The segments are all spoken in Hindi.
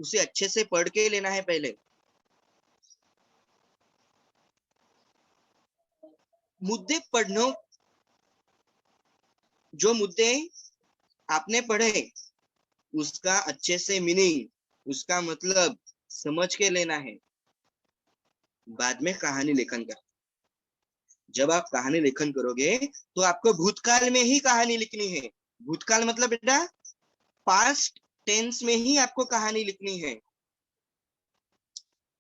उसे अच्छे से पढ़ के लेना है पहले। मुद्दे पढ़ने, जो मुद्दे आपने पढ़े उसका अच्छे से मीनिंग, उसका मतलब समझ के लेना है, बाद में कहानी लेखन कर। जब आप कहानी लेखन करोगे तो आपको भूतकाल में ही कहानी लिखनी है। भूतकाल मतलब बेटा पास्ट टेंस में ही आपको कहानी लिखनी है।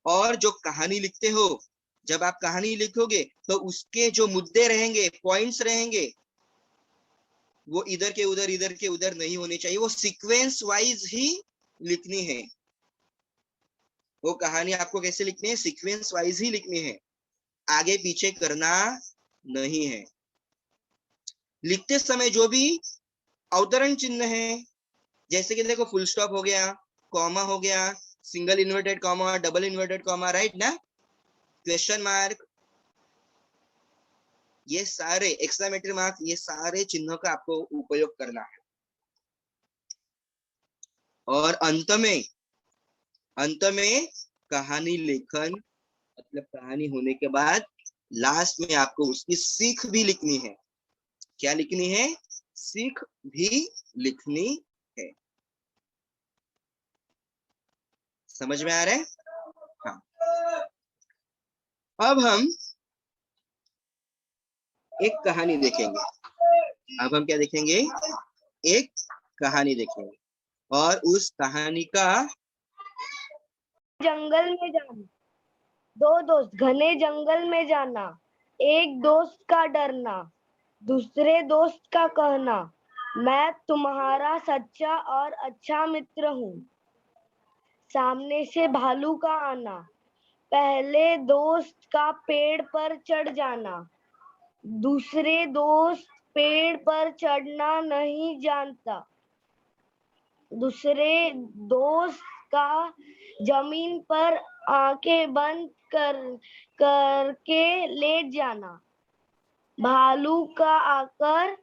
और जो कहानी लिखते हो, जब आप कहानी लिखोगे तो उसके जो मुद्दे रहेंगे, पॉइंट्स रहेंगे, वो इधर के उधर नहीं होने चाहिए। वो सीक्वेंस वाइज ही लिखनी है। वो कहानी आपको कैसे लिखनी है? सीक्वेंस वाइज ही लिखनी है, आगे पीछे करना नहीं है। लिखते समय जो भी अवतरण चिन्ह है, जैसे कि देखो फुल स्टॉप हो गया, कॉमा हो गया, single inverted comma, double inverted comma, right ना, क्वेश्चन मार्क, ये सारे एक्सक्लेमेटरी मार्क, ये सारे चिन्हों का आपको उपयोग करना है। और अंत में कहानी लेखन मतलब कहानी होने के बाद लास्ट में आपको उसकी सीख भी लिखनी है। क्या लिखनी है? सीख भी लिखनी है। समझ में आ रहा है? हाँ। अब हम एक कहानी देखेंगे। अब हम क्या देखेंगे? एक कहानी देखेंगे। और उस कहानी का जंगल में जाना, दो दोस्त घने जंगल में जाना, एक दोस्त का डरना, दूसरे दोस्त का कहना, मैं तुम्हारा सच्चा और अच्छा मित्र हूँ। सामने से भालू का आना, पहले दोस्त का पेड़ पर चढ़ जाना, दूसरे दोस्त पेड़ पर चढ़ना नहीं जानता, दूसरे दोस्त का जमीन पर आंखें बंद करके लेट जाना, भालू का आकर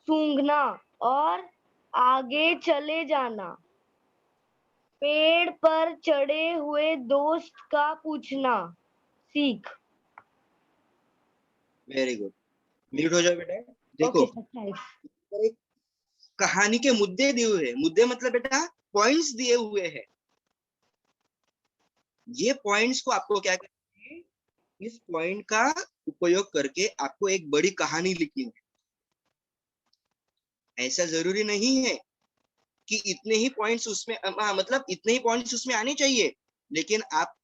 सूंघना और आगे चले जाना, पेड़ पर चढ़े हुए दोस्त का पूछना। सीख। Very good. म्यूट हो जाओ बेटा। देखो, ओके एक कहानी के मुद्दे दिए हुए हैं। मुद्दे मतलब बेटा पॉइंट्स दिए हुए हैं। ये पॉइंट्स को आपको क्या करना है? इस पॉइंट का उपयोग करके आपको एक बड़ी कहानी लिखनी है। ऐसा जरूरी नहीं है कि इतने ही पॉइंट्स उसमें मतलब इतने ही पॉइंट्स उसमें आने चाहिए, लेकिन आप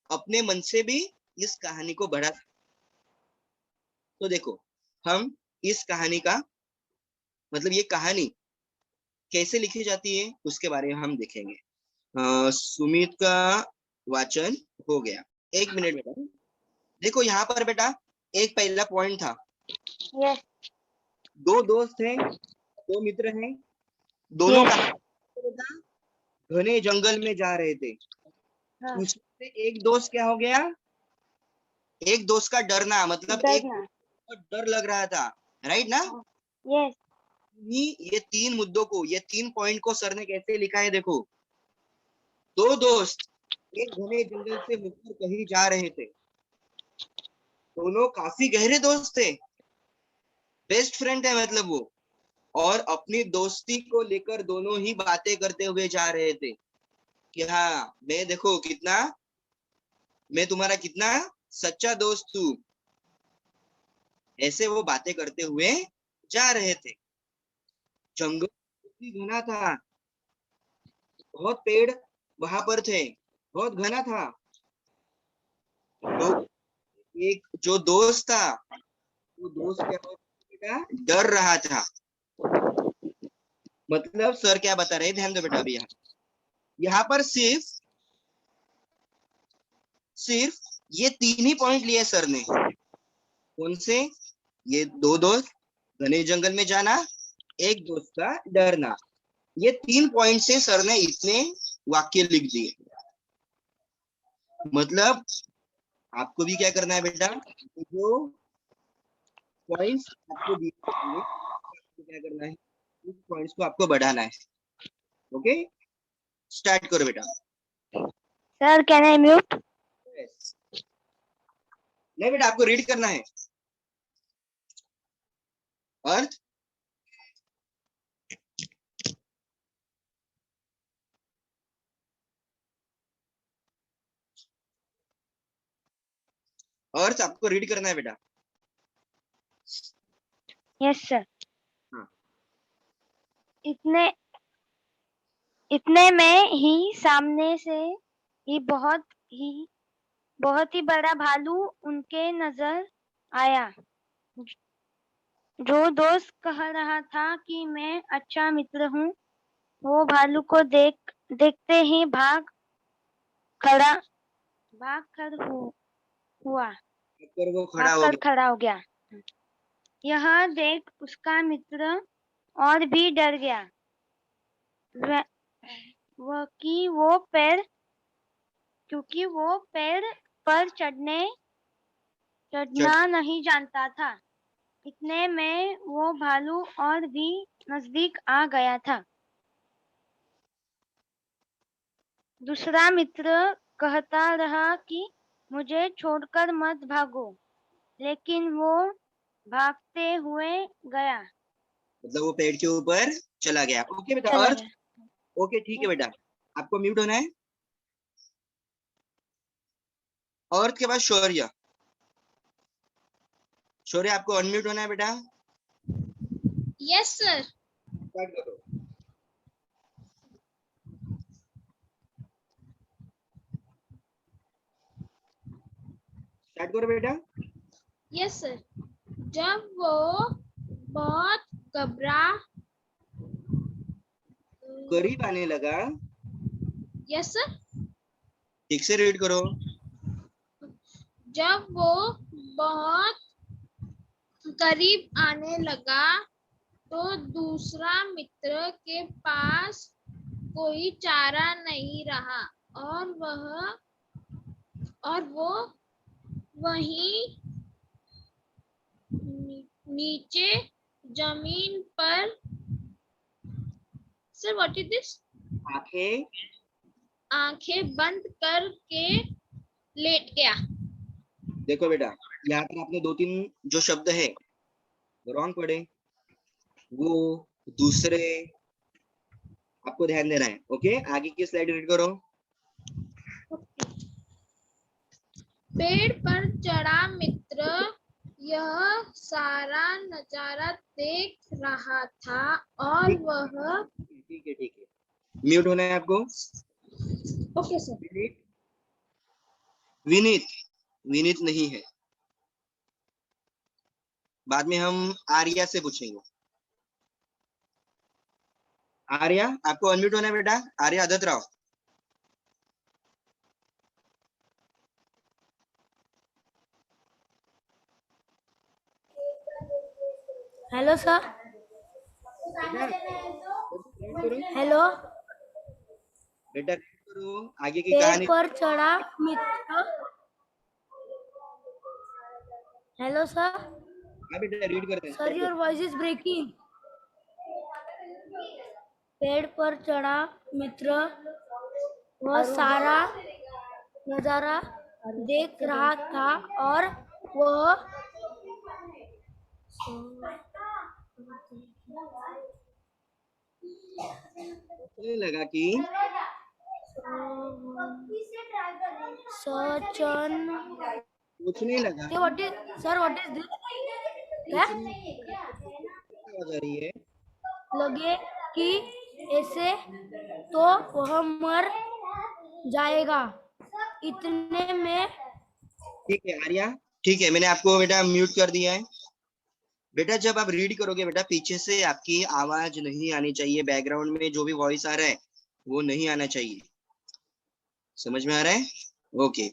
अपने मन से भी इस कहानी को बढ़ा। तो देखो, हम इस कहानी का मतलब ये कहानी कैसे लिखी जाती है उसके बारे में हम देखेंगे। सुमित का वाचन हो गया। एक मिनट बेटा। देखो यहाँ पर बेटा एक पहला पॉइंट था। यस दो दोस्त हैं, दो मित्र हैं, दोनों कहाँ बेटा? घने जंगल में जा रहे थे। हाँ उसमें से एक दोस्त क्या हो गया? एक दोस्त का डरना, मतलब एक डरना दोस्त को डर लग रहा था, राइट ना। यस ये तीन मुद्दों को, ये तीन पॉइंट को सर ने कैसे लिखा है? देखो, दो दोस्त एक घने जंगल से होकर कहीं जा रहे थे। दोनों काफी गहरे दोस्त थे, बेस्ट फ्रेंड है मतलब वो। और अपनी दोस्ती को लेकर दोनों ही बातें करते हुए जा रहे थे कि हाँ मैं देखो कितना, मैं तुम्हारा कितना सच्चा दोस्त हूँ। ऐसे वो बातें करते हुए जा रहे थे। जंगल भी घना था, बहुत पेड़ वहां पर थे, बहुत घना था। तो एक जो दोस्त था, वो दोस्त क्या हो बेटा? डर रहा था। मतलब सर क्या बता रहे हैं, ध्यान दो बेटा। अभी यहाँ पर सिर्फ ये तीन ही पॉइंट लिए सर ने। कौन से? ये दो दोस्त, घने जंगल में जाना, एक दोस्त का डरना। ये तीन पॉइंट से सर ने इतने वाक्य लिख दिए। मतलब आपको भी क्या करना है बेटा? जो पॉइंट्स आपको दिए होंगे, आपको क्या करना है? उस पॉइंट्स को आपको बढ़ाना है। ओके, स्टार्ट करो बेटा। Sir can I mute? नहीं बेटा, आपको रीड करना है। अर्थ अर्थ आपको रीड करना है बेटा। Yes sir. हाँ। इतने इतने में ही सामने से ही बहुत ही बड़ा भालू उनके नजर आया। जो दोस्त कह रहा था कि मैं अच्छा मित्र हूँ, वो भालू को देखते ही भाग कर हुआ पर वो खड़ा भाग हो कर गया। खड़ा हो गया। यह देख उसका मित्र और भी डर गया। वह कि क्योंकि वो पेड़ पर चढ़ना नहीं जानता था। इतने में वो भालू और भी नजदीक आ गया था। दूसरा मित्र कहता रहा कि मुझे छोड़कर मत भागो, लेकिन वो भागते हुए गया। मतलब वो पेड़ के ऊपर चला गया। ओके बेटा, चला अर्थ गया। ओके ठीक है बेटा, आपको म्यूट होना है। अर्थ के बाद शौर्य। शौर्य आपको अनम्यूट होना है बेटा। Yes sir. स्टार्ट करो। स्टार्ट करो बेटा। Yes sir. जब वो बहुत घबरा करीब आने लगा। Yes sir. ठीक से रीड करो। जब वो बहुत करीब आने लगा तो दूसरा मित्र के पास कोई चारा नहीं रहा और वो वहीं नीचे जमीन पर सर व्हाट इज दिस आंखें बंद करके लेट गया। देखो बेटा, यहाँ पर आपने 2-3 जो शब्द है रॉन्ग पढ़े। वो, दूसरे, आपको ध्यान देना है। ओके, आगे की स्लाइड रीड करो। पेड़ पर चढ़ा मित्र यह सारा नजारा देख रहा था और वह ठीक है, म्यूट होना है आपको। Okay sir. विनीत विनीत नहीं है। बाद में हम आर्या से पूछेंगे। आर्या आपको अनम्यूट होना है बेटा। आर्या आदत राव। Hello sir. हेलो। बेटा रीड करो आगे की पेड़ कहानी। पर चढ़ा मित्र। Hello sir. हाँ बेटा रीड करते हैं। Sir your voice is breaking. पेड़ पर चढ़ा मित्र वह सारा नजारा देख रहा था और वह लगा कि सचन सोचने लगा। What is sir what is this? क्या आवाज आ रही है। लगे कि ऐसे तो वह मर जाएगा। इतने में ठीक है आर्या, ठीक है, मैंने आपको बेटा म्यूट कर दिया है। बेटा जब आप रीड करोगे बेटा, पीछे से आपकी आवाज नहीं आनी चाहिए। बैकग्राउंड में जो भी वॉइस आ रहा है वो नहीं आना चाहिए। समझ में आ रहा है? ओके।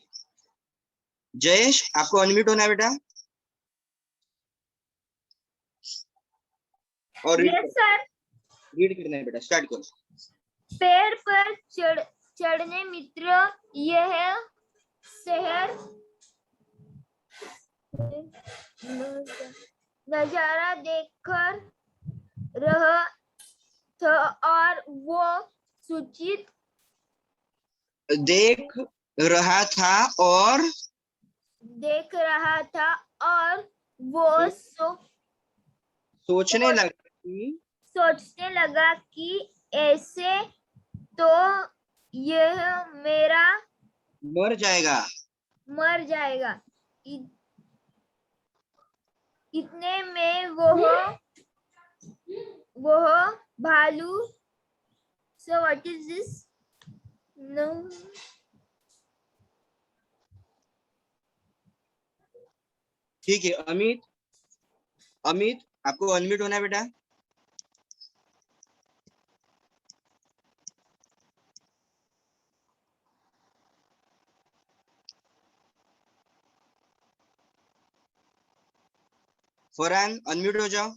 जयेश आपको अनम्यूट होना है बेटा और रीड करना है बेटा। स्टार्ट करो। पेड़ पर चढ़ने मित्र यह शहर नजारा देखकर रहा। और वो सूचित देख रहा था और देख रहा था और वो सोचने लगा कि सोचने लगा कि ऐसे तो यह मेरा मर जाएगा। मर जाएगा। इतने में वह भालू so what is this no ठीक है अमित, अमित आपको अनम्यूट होना है बेटा। फरहान अनम्यूट हो जाओ।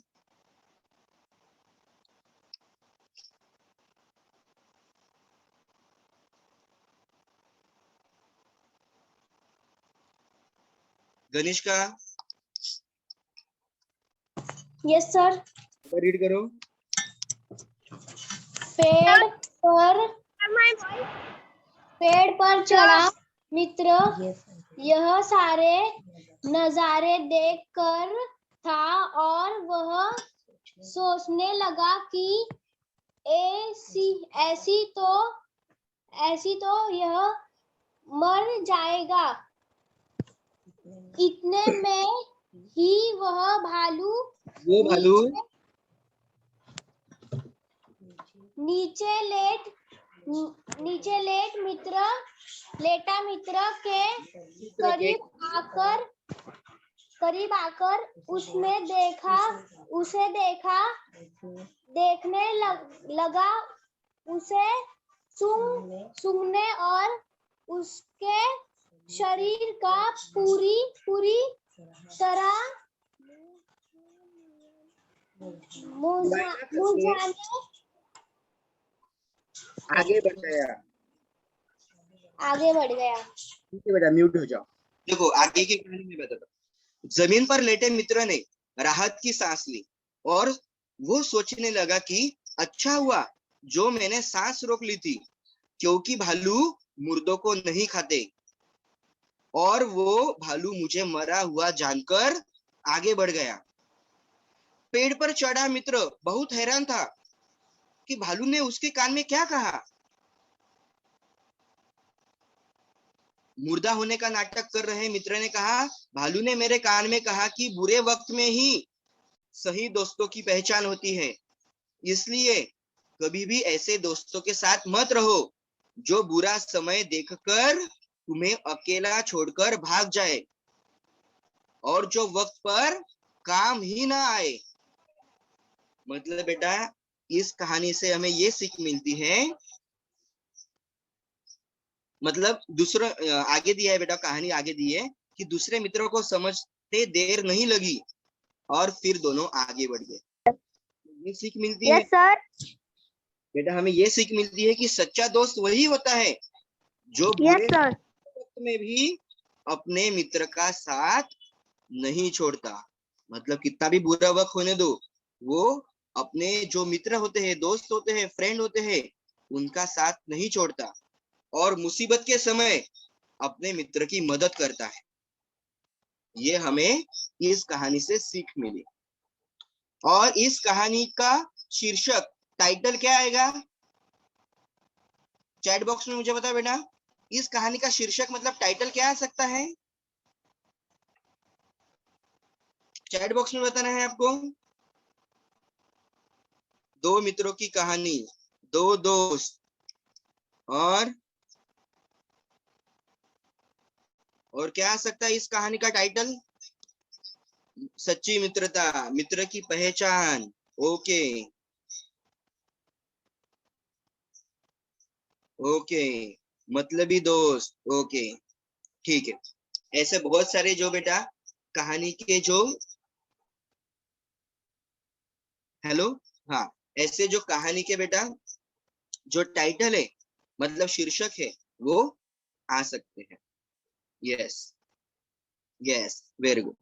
गनिष्का यस सर। रीड करो। पेड़ पर चढ़ा मित्र यह सारे नजारे देखकर था और वह सोचने लगा कि ऐसी तो यह मर जाएगा। इतने में ही वह भालू वो भालू नीचे लेट मित्र के करीब आकर उसे देखने लगा। उसे सूंघने और उसके शरीर का पूरी तरह मुझाने आगे बढ़ गया। ठीक है बेटा म्यूट हो जाओ। देखो आगे की कहानी में बताता हूँ। जमीन पर लेटे मित्र ने राहत की सांस ली और वो सोचने लगा कि अच्छा हुआ जो मैंने सांस रोक ली थी, क्योंकि भालू मुर्दों को नहीं खाते। और वो भालू मुझे मरा हुआ जानकर आगे बढ़ गया। पेड़ पर चढ़ा मित्र बहुत हैरान था कि भालू ने उसके कान में क्या कहा। मुर्दा होने का नाटक कर रहे मित्र ने कहा, भालू ने मेरे कान में कहा कि बुरे वक्त में ही सही दोस्तों की पहचान होती है, इसलिए कभी भी ऐसे दोस्तों के साथ मत रहो जो बुरा समय देखकर तुम्हें अकेला छोड़कर भाग जाए और जो वक्त पर काम ही ना आए। मतलब बेटा इस कहानी से हमें ये सीख मिलती है, मतलब दूसरा आगे दिया है बेटा, कहानी आगे दी है कि दूसरे मित्रों को समझते देर नहीं लगी और फिर दोनों आगे बढ़ गए। ये सीख मिलती है सर। बेटा, हमें ये सीख मिलती है कि सच्चा दोस्त वही होता है जो बुरे वक्त में भी अपने मित्र का साथ नहीं छोड़ता। मतलब कितना भी बुरा वक्त होने दो, वो अपने जो मित्र होते हैं, दोस्त होते हैं, फ्रेंड होते हैं, उनका साथ नहीं छोड़ता और मुसीबत के समय अपने मित्र की मदद करता है। ये हमें इस कहानी से सीख मिली। और इस कहानी का शीर्षक टाइटल क्या आएगा? चैट बॉक्स में मुझे बता बेटा, इस कहानी का शीर्षक मतलब टाइटल क्या आ सकता है? चैट बॉक्स में बताना है आपको। दो मित्रों की कहानी, दो दोस्त और क्या आ सकता है इस कहानी का टाइटल? सच्ची मित्रता, मित्र की पहचान। ओके ओके, मतलबी दोस्त। ओके ठीक है। ऐसे बहुत सारे जो बेटा कहानी के जो हेलो हाँ, ऐसे जो कहानी के बेटा जो टाइटल है मतलब शीर्षक है वो आ सकते हैं। Yes yes very good.